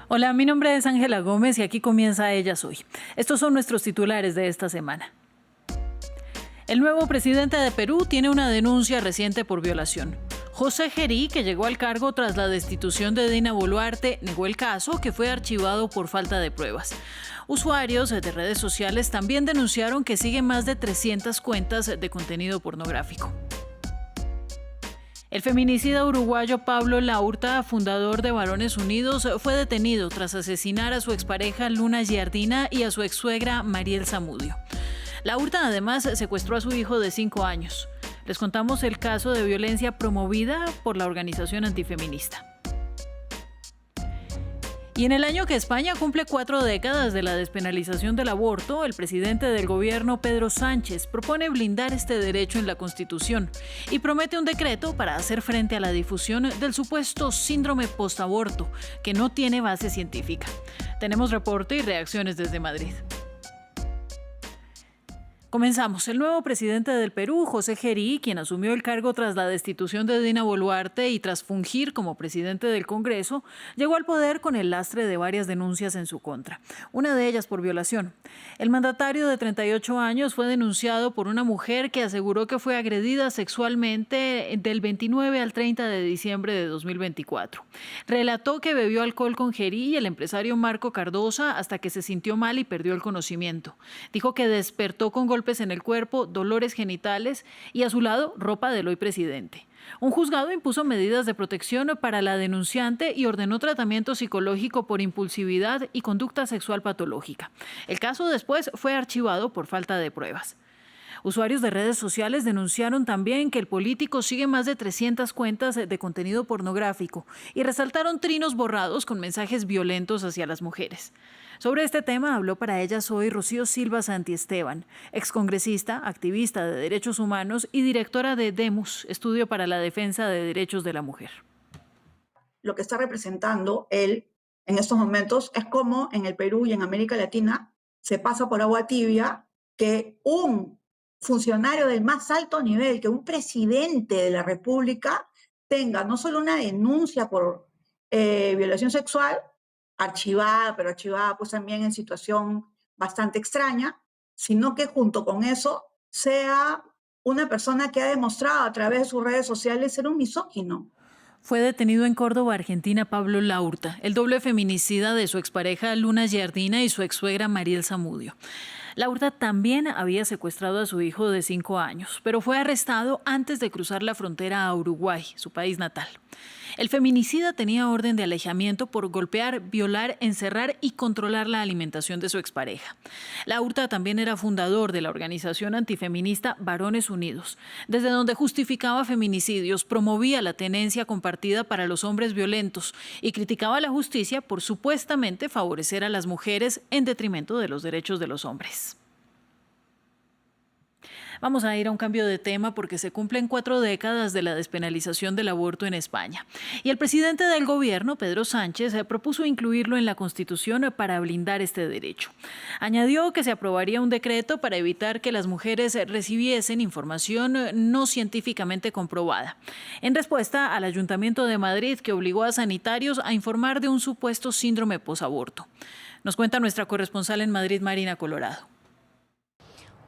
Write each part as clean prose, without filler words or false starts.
Hola, mi nombre es Ángela Gómez y aquí comienza Ellas Hoy. Estos son nuestros titulares de esta semana. El nuevo presidente de Perú tiene una denuncia reciente por violación. José Gerí, que llegó al cargo tras la destitución de Dina Boluarte, negó el caso, que fue archivado por falta de pruebas. Usuarios de redes sociales también denunciaron que siguen más de 300 cuentas de contenido pornográfico. El feminicida uruguayo Pablo Laurta, fundador de Varones Unidos, fue detenido tras asesinar a su expareja Luna Giardina y a su exsuegra Mariel Zamudio. Laurta además secuestró a su hijo de 5 años. Les contamos el caso de violencia promovida por la organización antifeminista. Y en el año que España cumple 4 décadas de la despenalización del aborto, el presidente del gobierno, Pedro Sánchez, propone blindar este derecho en la Constitución y promete un decreto para hacer frente a la difusión del supuesto síndrome postaborto, que no tiene base científica. Tenemos reporte y reacciones desde Madrid. Comenzamos. El nuevo presidente del Perú, José Gerí, quien asumió el cargo tras la destitución de Dina Boluarte y tras fungir como presidente del Congreso, llegó al poder con el lastre de varias denuncias en su contra, una de ellas por violación. El mandatario de 38 años fue denunciado por una mujer que aseguró que fue agredida sexualmente del 29 al 30 de diciembre de 2024. Relató que bebió alcohol con Gerí y el empresario Marco Cardosa hasta que se sintió mal y perdió el conocimiento. Dijo que despertó con golpes en el cuerpo, dolores genitales y a su lado ropa del hoy presidente. Un juzgado impuso medidas de protección para la denunciante y ordenó tratamiento psicológico por impulsividad y conducta sexual patológica. El caso después fue archivado por falta de pruebas. Usuarios de redes sociales denunciaron también que el político sigue más de 300 cuentas de contenido pornográfico y resaltaron trinos borrados con mensajes violentos hacia las mujeres. Sobre este tema habló para Ellas Hoy Rocío Silva Santiesteban, excongresista, activista de derechos humanos y directora de DEMUS, Estudio para la Defensa de Derechos de la Mujer. Lo que está representando él en estos momentos es cómo en el Perú y en América Latina se pasa por agua tibia que un funcionario del más alto nivel, que un presidente de la República tenga no solo una denuncia por violación sexual, archivada, pero archivada pues también en situación bastante extraña, sino que junto con eso sea una persona que ha demostrado a través de sus redes sociales ser un misógino. Fue detenido en Córdoba, Argentina, Pablo Laurta, el doble feminicida de su expareja Luna Giardina y su exsuegra Mariel Zamudio. Laurta también había secuestrado a su hijo de 5 años, pero fue arrestado antes de cruzar la frontera a Uruguay, su país natal. El feminicida tenía orden de alejamiento por golpear, violar, encerrar y controlar la alimentación de su expareja. Laurta también era fundador de la organización antifeminista Varones Unidos, desde donde justificaba feminicidios, promovía la tenencia compartida para los hombres violentos y criticaba a la justicia por supuestamente favorecer a las mujeres en detrimento de los derechos de los hombres. Vamos a ir a un cambio de tema porque se cumplen 4 décadas de la despenalización del aborto en España. Y el presidente del gobierno, Pedro Sánchez, propuso incluirlo en la Constitución para blindar este derecho. Añadió que se aprobaría un decreto para evitar que las mujeres recibiesen información no científicamente comprobada, en respuesta al Ayuntamiento de Madrid, que obligó a sanitarios a informar de un supuesto síndrome posaborto. Nos cuenta nuestra corresponsal en Madrid, Marina Colorado.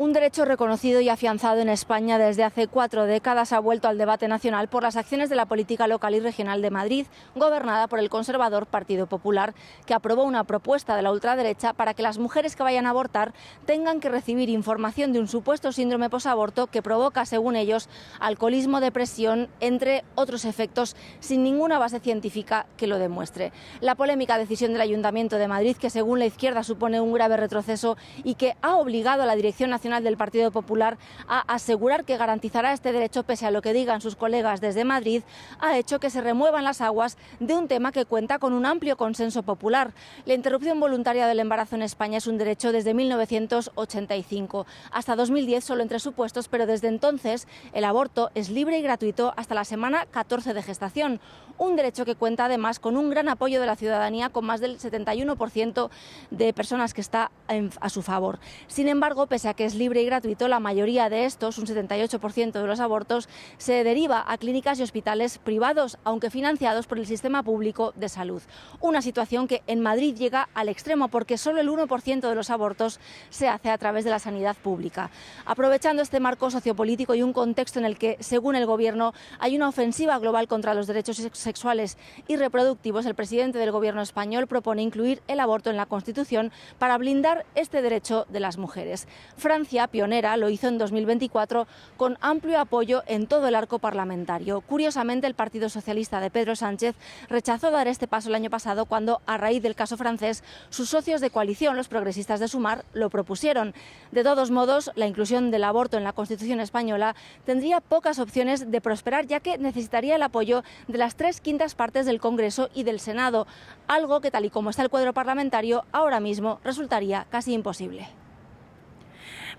Un derecho reconocido y afianzado en España desde hace 4 décadas ha vuelto al debate nacional por las acciones de la política local y regional de Madrid, gobernada por el conservador Partido Popular, que aprobó una propuesta de la ultraderecha para que las mujeres que vayan a abortar tengan que recibir información de un supuesto síndrome posaborto que provoca, según ellos, alcoholismo, depresión, entre otros efectos, sin ninguna base científica que lo demuestre. La polémica decisión del Ayuntamiento de Madrid, que según la izquierda supone un grave retroceso y que ha obligado a la Dirección Nacional del Partido Popular a asegurar que garantizará este derecho pese a lo que digan sus colegas desde Madrid, ha hecho que se remuevan las aguas de un tema que cuenta con un amplio consenso popular. La interrupción voluntaria del embarazo en España es un derecho desde 1985. Hasta 2010 solo en 3 supuestos, pero desde entonces el aborto es libre y gratuito hasta la semana 14 de gestación. Un derecho que cuenta además con un gran apoyo de la ciudadanía, con más del 71% de personas que está a su favor. Sin embargo, pese a que es libre y gratuito, la mayoría de estos, un 78% de los abortos, se deriva a clínicas y hospitales privados, aunque financiados por el sistema público de salud. Una situación que en Madrid llega al extremo porque solo el 1% de los abortos se hace a través de la sanidad pública. Aprovechando este marco sociopolítico y un contexto en el que, según el Gobierno, hay una ofensiva global contra los derechos sexuales y reproductivos, el presidente del Gobierno español propone incluir el aborto en la Constitución para blindar este derecho de las mujeres. Francia, pionera, lo hizo en 2024 con amplio apoyo en todo el arco parlamentario. Curiosamente, el Partido Socialista de Pedro Sánchez rechazó dar este paso el año pasado cuando, a raíz del caso francés, sus socios de coalición, los progresistas de Sumar, lo propusieron. De todos modos, la inclusión del aborto en la Constitución española tendría pocas opciones de prosperar, ya que necesitaría el apoyo de las 3/5 partes del Congreso y del Senado, algo que, tal y como está el cuadro parlamentario, ahora mismo resultaría casi imposible.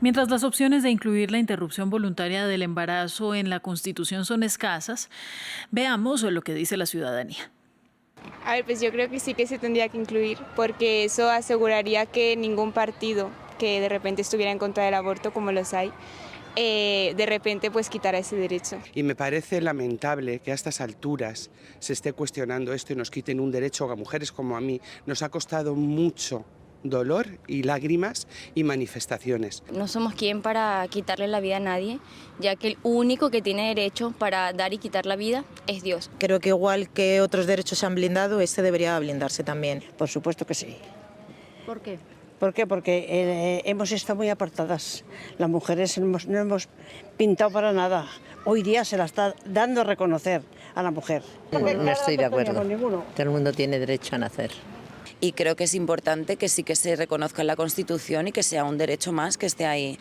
Mientras las opciones de incluir la interrupción voluntaria del embarazo en la Constitución son escasas, veamos lo que dice la ciudadanía. A ver, pues yo creo que sí que se tendría que incluir, porque eso aseguraría que ningún partido que de repente estuviera en contra del aborto, como los hay, de repente pues quitará ese derecho. Y me parece lamentable que a estas alturas se esté cuestionando esto y nos quiten un derecho a mujeres como a mí. Nos ha costado mucho dolor y lágrimas y manifestaciones. No somos quien para quitarle la vida a nadie, ya que el único que tiene derecho para dar y quitar la vida es Dios. Creo que igual que otros derechos se han blindado, este debería blindarse también. Por supuesto que sí. ¿Por qué? ¿Por qué? Porque hemos estado muy apartadas. Las mujeres no hemos pintado para nada. Hoy día se la está dando a reconocer a la mujer. No estoy de acuerdo. Todo el mundo tiene derecho a nacer. Y creo que es importante que sí que se reconozca en la Constitución y que sea un derecho más que esté ahí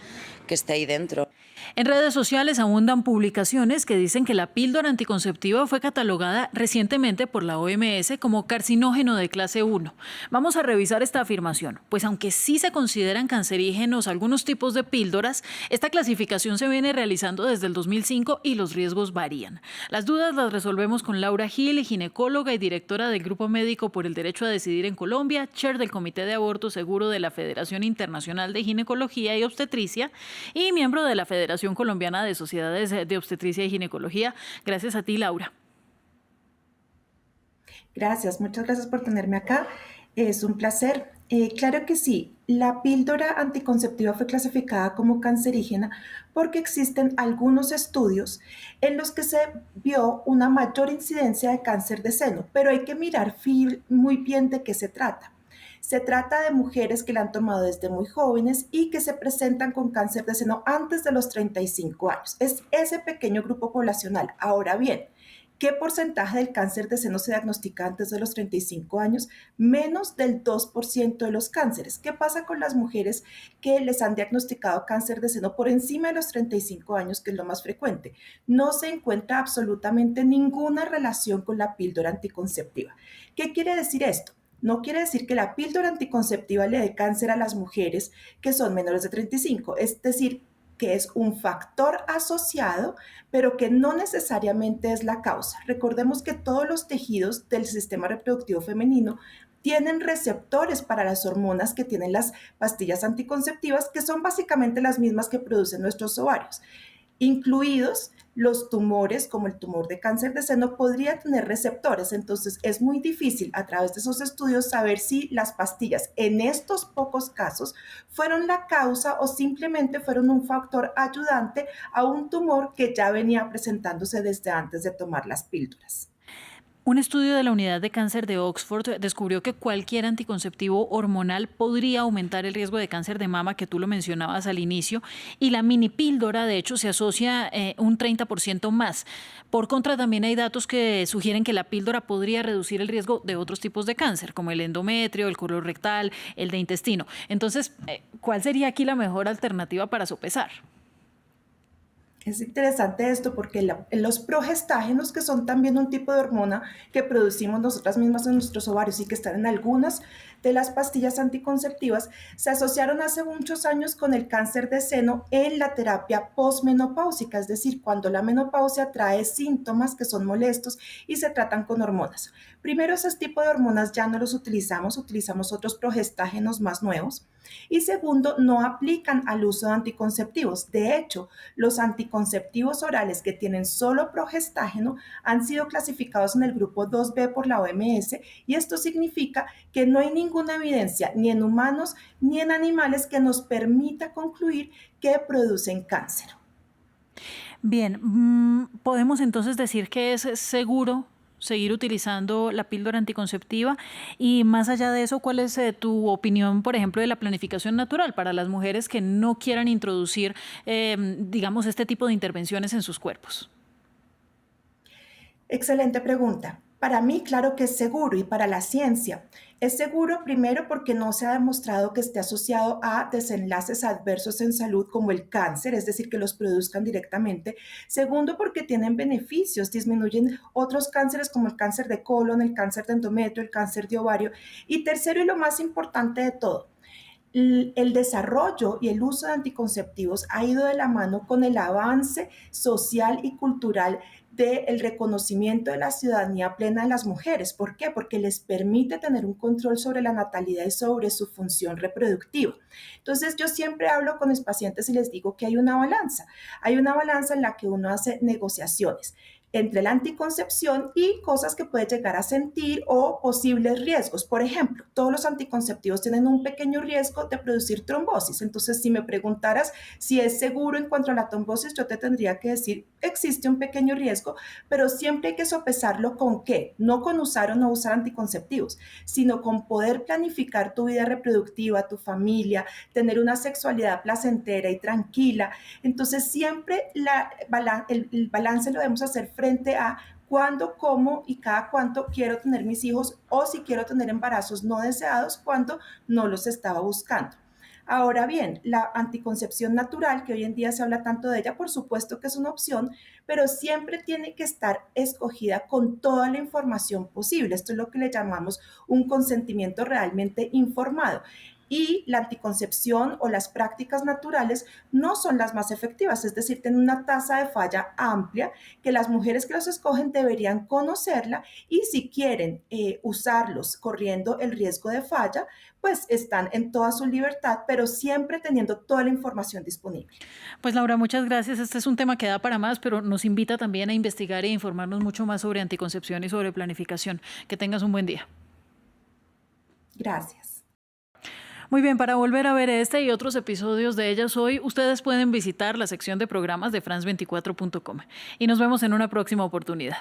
dentro. En redes sociales abundan publicaciones que dicen que la píldora anticonceptiva fue catalogada recientemente por la OMS como carcinógeno de clase 1. Vamos a revisar esta afirmación, pues aunque sí se consideran cancerígenos algunos tipos de píldoras, esta clasificación se viene realizando desde el 2005 y los riesgos varían. Las dudas las resolvemos con Laura Gil, ginecóloga y directora del Grupo Médico por el Derecho a Decidir en Colombia, chair del Comité de Aborto Seguro de la Federación Internacional de Ginecología y Obstetricia y miembro de la Federación Colombiana de Sociedades de Obstetricia y Ginecología. Gracias a ti, Laura. Gracias, muchas gracias por tenerme acá. Es un placer. Claro que sí, la píldora anticonceptiva fue clasificada como cancerígena porque existen algunos estudios en los que se vio una mayor incidencia de cáncer de seno, pero hay que mirar muy bien de qué se trata. Se trata de mujeres que la han tomado desde muy jóvenes y que se presentan con cáncer de seno antes de los 35 años. Es ese pequeño grupo poblacional. Ahora bien, ¿qué porcentaje del cáncer de seno se diagnostica antes de los 35 años? Menos del 2% de los cánceres. ¿Qué pasa con las mujeres que les han diagnosticado cáncer de seno por encima de los 35 años, que es lo más frecuente? No se encuentra absolutamente ninguna relación con la píldora anticonceptiva. ¿Qué quiere decir esto? No quiere decir que la píldora anticonceptiva le dé cáncer a las mujeres que son menores de 35, es decir, que es un factor asociado, pero que no necesariamente es la causa. Recordemos que todos los tejidos del sistema reproductivo femenino tienen receptores para las hormonas que tienen las pastillas anticonceptivas, que son básicamente las mismas que producen nuestros ovarios, incluidos los tumores, como el tumor de cáncer de seno, podría tener receptores. Entonces, es muy difícil a través de esos estudios saber si las pastillas, en estos pocos casos, fueron la causa o simplemente fueron un factor ayudante a un tumor que ya venía presentándose desde antes de tomar las píldoras. Un estudio de la Unidad de Cáncer de Oxford descubrió que cualquier anticonceptivo hormonal podría aumentar el riesgo de cáncer de mama, que tú lo mencionabas al inicio, y la mini píldora, de hecho, se asocia un 30% más. Por contra, también hay datos que sugieren que la píldora podría reducir el riesgo de otros tipos de cáncer, como el endometrio, el colorectal, el de intestino. Entonces, ¿cuál sería aquí la mejor alternativa para sopesar? Es interesante esto porque los progestágenos, que son también un tipo de hormona que producimos nosotras mismas en nuestros ovarios y que están en algunas de las pastillas anticonceptivas, se asociaron hace muchos años con el cáncer de seno en la terapia posmenopáusica, es decir, cuando la menopausia trae síntomas que son molestos y se tratan con hormonas. Primero, ese tipo de hormonas ya no los utilizamos otros progestágenos más nuevos. Y segundo, no aplican al uso de anticonceptivos. De hecho, los anticonceptivos orales que tienen solo progestágeno han sido clasificados en el grupo 2B por la OMS, y esto significa que no hay ninguna evidencia ni en humanos ni en animales que nos permita concluir que producen cáncer. Bien, podemos entonces decir que es seguro seguir utilizando la píldora anticonceptiva, y más allá de eso, ¿cuál es tu opinión, por ejemplo, de la planificación natural para las mujeres que no quieran introducir, digamos, este tipo de intervenciones en sus cuerpos? Excelente pregunta. Para mí, claro que es seguro, y para la ciencia. Es seguro primero porque no se ha demostrado que esté asociado a desenlaces adversos en salud como el cáncer, es decir, que los produzcan directamente. Segundo, porque tienen beneficios, disminuyen otros cánceres como el cáncer de colon, el cáncer de endometrio, el cáncer de ovario. Y tercero, y lo más importante de todo, el desarrollo y el uso de anticonceptivos ha ido de la mano con el avance social y cultural del reconocimiento de la ciudadanía plena de las mujeres. ¿Por qué? Porque les permite tener un control sobre la natalidad y sobre su función reproductiva. Entonces, yo siempre hablo con mis pacientes y les digo que hay una balanza. Hay una balanza en la que uno hace negociaciones entre la anticoncepción y cosas que puede llegar a sentir o posibles riesgos. Por ejemplo, todos los anticonceptivos tienen un pequeño riesgo de producir trombosis. Entonces, si me preguntaras si es seguro en cuanto a la trombosis, yo te tendría que decir, existe un pequeño riesgo, pero siempre hay que sopesarlo con qué, no con usar o no usar anticonceptivos, sino con poder planificar tu vida reproductiva, tu familia, tener una sexualidad placentera y tranquila. Entonces, siempre el balance lo debemos hacer frente a cuándo, cómo y cada cuánto quiero tener mis hijos, o si quiero tener embarazos no deseados cuando no los estaba buscando. Ahora bien, la anticoncepción natural, que hoy en día se habla tanto de ella, por supuesto que es una opción, pero siempre tiene que estar escogida con toda la información posible. Esto es lo que le llamamos un consentimiento realmente informado. Y la anticoncepción o las prácticas naturales no son las más efectivas, es decir, tienen una tasa de falla amplia que las mujeres que los escogen deberían conocerla, y si quieren usarlos corriendo el riesgo de falla, pues están en toda su libertad, pero siempre teniendo toda la información disponible. Pues Laura, muchas gracias. Este es un tema que da para más, pero nos invita también a investigar e informarnos mucho más sobre anticoncepción y sobre planificación. Que tengas un buen día. Gracias. Muy bien, para volver a ver este y otros episodios de Ella Soy, ustedes pueden visitar la sección de programas de France24.com. Y nos vemos en una próxima oportunidad.